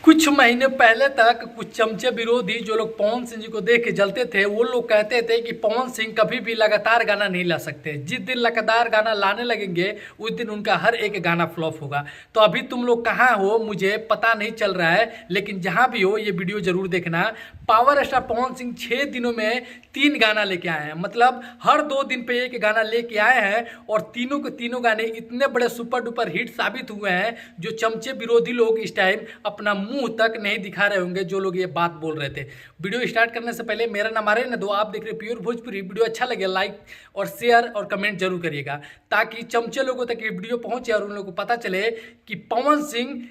कुछ महीने पहले तक कुछ चमचे विरोधी जो लोग पवन सिंह जी को देख के जलते थे वो लोग कहते थे कि पवन सिंह कभी भी लगातार गाना नहीं ला सकते। जिस दिन लगातार गाना लाने लगेंगे उस दिन उनका हर एक गाना फ्लॉप होगा। तो अभी तुम लोग कहाँ हो मुझे पता नहीं चल रहा है, लेकिन जहाँ भी हो ये वीडियो जरूर देखना। पावर स्टार पवन सिंह 6 दिनों में 3 गाना लेके आए हैं, मतलब हर 2 दिन पे एक गाना लेके आए हैं और तीनों के तीनों गाने इतने बड़े सुपर डुपर हिट साबित हुए हैं जो चमचे विरोधी लोग इस टाइम अपना मुंह तक नहीं दिखा रहे होंगे जो लोग ये बात बोल रहे थे। वीडियो स्टार्ट करने से पहले मेरा नाम आर्यन दो, आप देख रहे प्योर भोजपुरी। वीडियो अच्छा लगे लाइक और शेयर और कमेंट जरूर करिएगा ताकि चमचे लोगों तक ये वीडियो पहुंचे और उन लोगों को पता चले कि पवन सिंह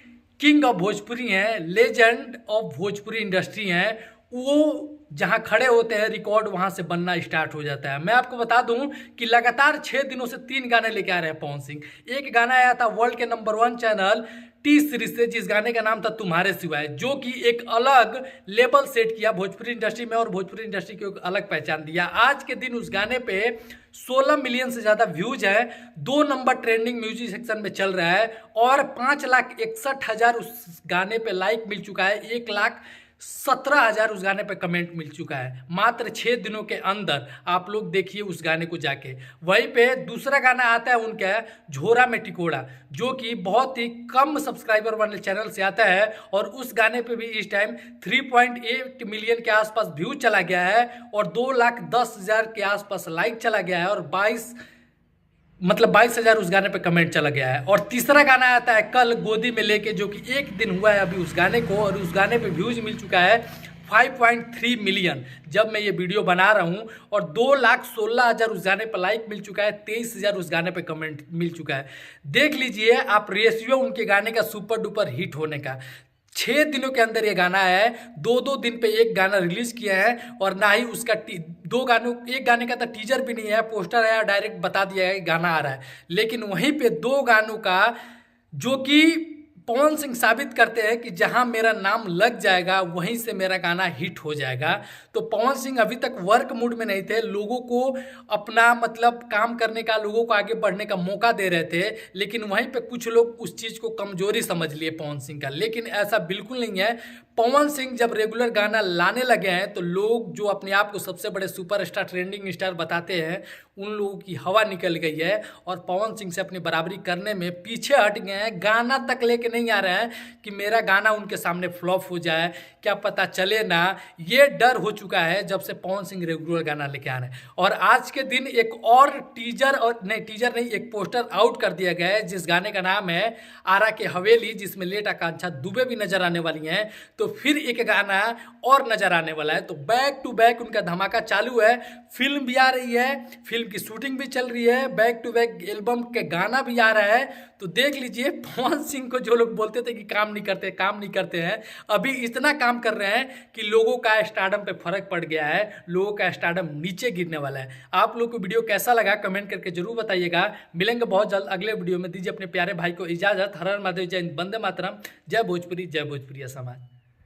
किंग ऑफ भोजपुरी हैं, लेजेंड ऑफ भोजपुरी इंडस्ट्री हैं। वो जहां खड़े होते हैं रिकॉर्ड वहां से बनना स्टार्ट हो जाता है। मैं आपको बता दूं कि लगातार 6 दिनों से 3 गाने लेके आ रहे हैं पवन सिंह। एक गाना आया था वर्ल्ड के नंबर 1 चैनल टी सीरीज से, जिस गाने का नाम था तुम्हारे सिवाय, जो कि एक अलग लेवल सेट किया भोजपुरी इंडस्ट्री में और भोजपुरी इंडस्ट्री को एक अलग पहचान दिया। आज के दिन उस गाने पे 16 मिलियन से ज्यादा व्यूज है, 2 नंबर ट्रेंडिंग म्यूजिक सेक्शन में चल रहा है और 5,61,000 उस गाने पे लाइक मिल चुका है, 1,17,000 उस गाने पे कमेंट मिल चुका है मात्र 6 दिनों के अंदर। आप लोग देखिए उस गाने को जाके। वहीं पे दूसरा गाना आता है उनका झोरा में टिकोड़ा, जो कि बहुत ही कम सब्सक्राइबर वाले चैनल से आता है और उस गाने पे भी इस टाइम 3.8 मिलियन के आसपास व्यू चला गया है और 2,10,000 के आसपास लाइक चला गया है और 22,000 उस गाने पे कमेंट चला गया है। और तीसरा गाना आता है कल गोदी में लेके, जो कि 1 दिन हुआ है अभी उस गाने को और उस गाने पे व्यूज मिल चुका है 5.3 मिलियन जब मैं ये वीडियो बना रहा हूँ और 2,16,000 उस गाने पर लाइक मिल चुका है, 23,000 उस गाने पे कमेंट मिल चुका है। देख लीजिए आप रेशियो उनके गाने का सुपर डुपर हिट होने का। 6 दिनों के अंदर ये गाना है, 2-2 दिन पे एक गाना रिलीज किया है और ना ही उसका एक गाने का तो टीजर भी नहीं है, पोस्टर आया डायरेक्ट बता दिया है गाना आ रहा है। लेकिन वहीं पे 2 गानों का जो कि पवन सिंह साबित करते हैं कि जहां मेरा नाम लग जाएगा वहीं से मेरा गाना हिट हो जाएगा। तो पवन सिंह अभी तक वर्क मूड में नहीं थे, लोगों को अपना मतलब काम करने का, लोगों को आगे बढ़ने का मौका दे रहे थे, लेकिन वहीं पे कुछ लोग उस चीज़ को कमजोरी समझ लिए पवन सिंह का। लेकिन ऐसा बिल्कुल नहीं है। पवन सिंह जब रेगुलर गाना लाने लगे हैं तो लोग जो अपने आप को सबसे बड़े सुपरस्टार ट्रेंडिंग स्टार बताते हैं उन लोगों की हवा निकल गई है और पवन सिंह से अपनी बराबरी करने में पीछे हट गए हैं। गाना तक लेके नहीं आ रहे हैं कि मेरा गाना उनके सामने फ्लॉप हो जाए, क्या पता चले ना, ये डर हो चुका है जब से पवन सिंह रेगुलर गाना लेके आ रहे हैं। और आज के दिन एक और टीजर एक पोस्टर आउट कर दिया गया है जिस गाने का नाम है आरा के हवेली, जिसमें लेट आकांक्षा दुबे भी नजर आने वाली हैं। तो फिर एक गाना और नजर आने वाला है। तो बैक टू बैक उनका धमाका चालू है। फिल्म भी आ रही है, फिल्म की शूटिंग भी चल रही है, बैक टू बैक एल्बम के गाना भी आ रहा है। तो देख लीजिए पवन सिंह को जो लोग बोलते थे कि काम नहीं करते हैं, अभी इतना काम कर रहे हैं कि लोगों का स्टारडम पे फर्क पड़ गया है, लोगों का स्टारडम नीचे गिरने वाला है। आप लोग को वीडियो कैसा लगा कमेंट करके जरूर बताइएगा। मिलेंगे बहुत जल्द अगले वीडियो में। दीजिए अपने प्यारे भाई को इजाजत। हर हर महादेव, जय हिंद, वंदे मातरम, जय भोजपुरी समाज।